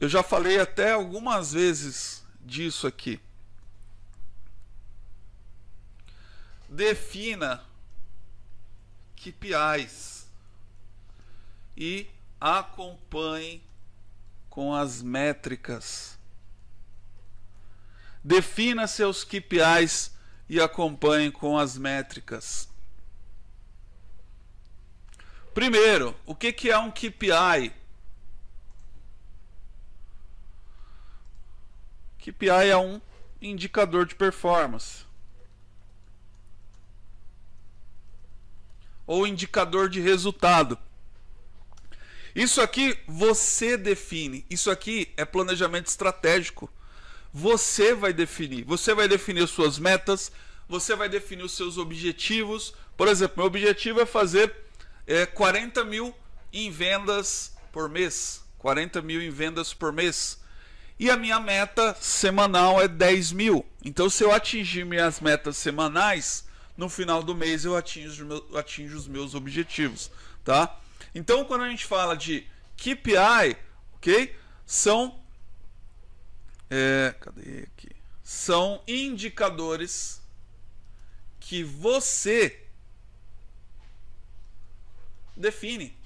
Eu já falei até algumas vezes disso aqui. Defina KPIs e acompanhe com as métricas. Defina seus KPIs e acompanhe com as métricas. Primeiro, o que é um KPI? KPI é um indicador de performance ou indicador de resultado. Isso aqui você define. Isso aqui é planejamento estratégico. Você vai definir. Você vai definir suas metas. Você vai definir os seus objetivos. Por exemplo, meu objetivo é fazer 40 mil em vendas por mês. 40 mil em vendas por mês. E a minha meta semanal é 10 mil. Então, se eu atingir minhas metas semanais, no final do mês eu atinjo os meus objetivos, tá? Então, quando a gente fala de KPI, ok? São cadê aqui? São indicadores que você define.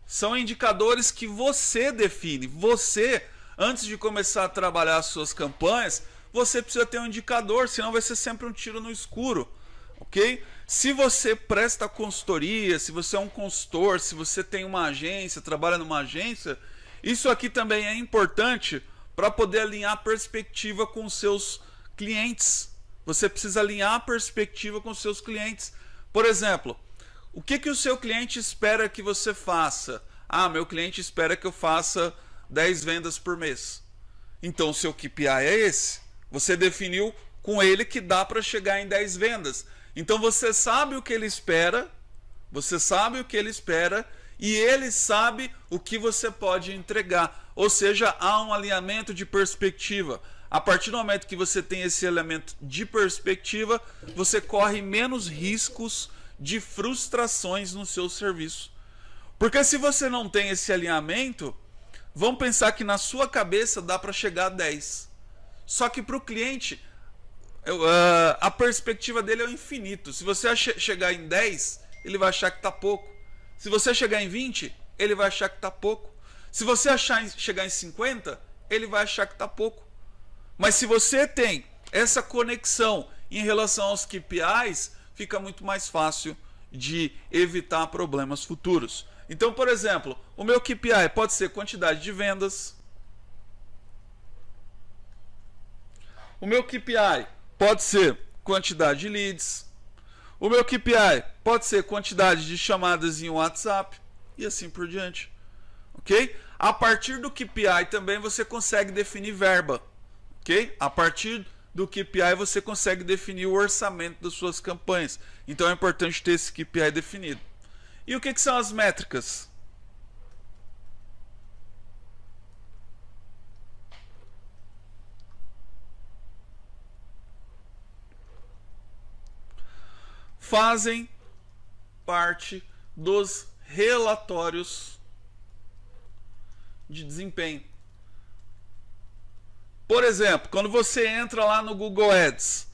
São indicadores que você define. Você, antes de começar a trabalhar as suas campanhas, você precisa ter um indicador, senão vai ser sempre um tiro no escuro, ok? Se você presta consultoria, se você é um consultor, se você tem uma agência, trabalha numa agência, isso aqui também é importante para poder alinhar a perspectiva com os seus clientes. Você precisa alinhar a perspectiva com os seus clientes. Por exemplo, o que o seu cliente espera que você faça? Ah, meu cliente espera que eu faça 10 vendas por mês. Então, o seu KPI é esse. Você definiu com ele que dá para chegar em 10 vendas. Então, você sabe o que ele espera, e ele sabe o que você pode entregar. Ou seja, há um alinhamento de perspectiva. A partir do momento que você tem esse elemento de perspectiva, você corre menos riscos de frustrações no seu serviço. Porque se você não tem esse alinhamento, vamos pensar que na sua cabeça dá para chegar a 10. Só que para o cliente, a perspectiva dele é o infinito. Se você chegar em 10, ele vai achar que está pouco. Se você chegar em 20, ele vai achar que está pouco. Se você chegar em 50, ele vai achar que está pouco. Mas se você tem essa conexão em relação aos KPIs, fica muito mais fácil de evitar problemas futuros. Então, por exemplo, o meu KPI pode ser quantidade de vendas. O meu KPI pode ser quantidade de leads. O meu KPI pode ser quantidade de chamadas em WhatsApp e assim por diante. Ok? A partir do KPI também você consegue definir verba. Ok? A partir do KPI você consegue definir o orçamento das suas campanhas. Então é importante ter esse KPI definido. E o que são as métricas? Fazem parte dos relatórios de desempenho. Por exemplo, quando você entra lá no Google Ads,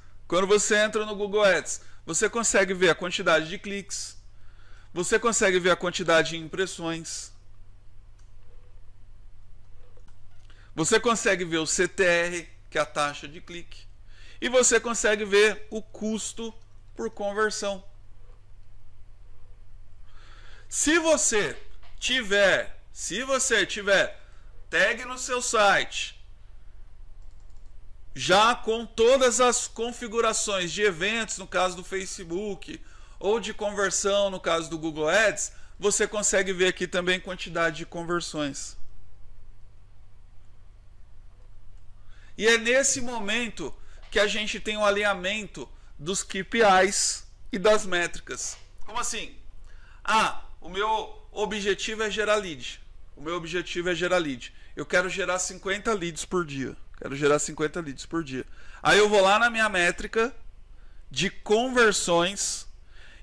você consegue ver a quantidade de cliques, você consegue ver a quantidade de impressões, você consegue ver o CTR, que é a taxa de clique, e você consegue ver o custo por conversão. Se você tiver tag no seu site, já com todas as configurações de eventos, no caso do Facebook, ou de conversão, no caso do Google Ads, você consegue ver aqui também quantidade de conversões. E é nesse momento que a gente tem um alinhamento dos KPIs e das métricas. Como assim? Ah, o meu objetivo é gerar lead. Eu quero gerar 50 leads por dia. Aí eu vou lá na minha métrica de conversões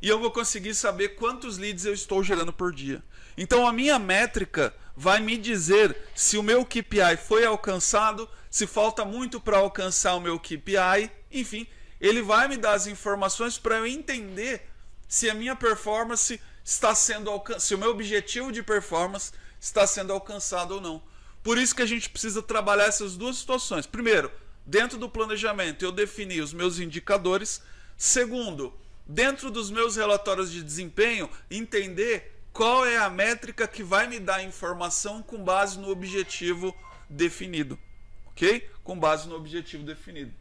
e eu vou conseguir saber quantos leads eu estou gerando por dia. Então a minha métrica vai me dizer se o meu KPI foi alcançado, se falta muito para alcançar o meu KPI, enfim, ele vai me dar as informações para eu entender se a minha performance está sendo alcançada, se o meu objetivo de performance está sendo alcançado ou não. Por isso que a gente precisa trabalhar essas duas situações. Primeiro, dentro do planejamento, eu defini os meus indicadores. Segundo, dentro dos meus relatórios de desempenho, entender qual é a métrica que vai me dar informação com base no objetivo definido. Ok? Com base no objetivo definido.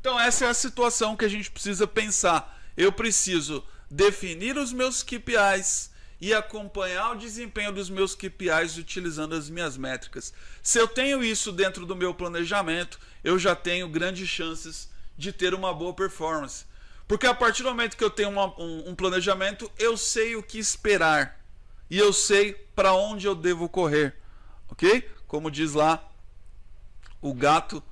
Então essa é a situação que a gente precisa pensar. Eu preciso definir os meus KPIs e acompanhar o desempenho dos meus KPIs utilizando as minhas métricas. Se eu tenho isso dentro do meu planejamento, eu já tenho grandes chances de ter uma boa performance. Porque a partir do momento que eu tenho um planejamento, eu sei o que esperar. E eu sei para onde eu devo correr. Ok? Como diz lá o gato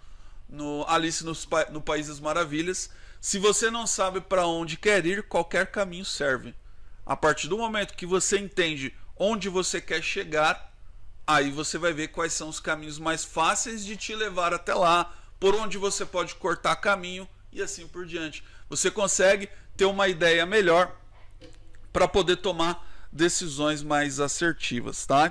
no Alice no País das Maravilhas, se você não sabe para onde quer ir, qualquer caminho serve. A partir do momento que você entende onde você quer chegar, aí você vai ver quais são os caminhos mais fáceis de te levar até lá, por onde você pode cortar caminho e assim por diante. Você consegue ter uma ideia melhor para poder tomar decisões mais assertivas, tá?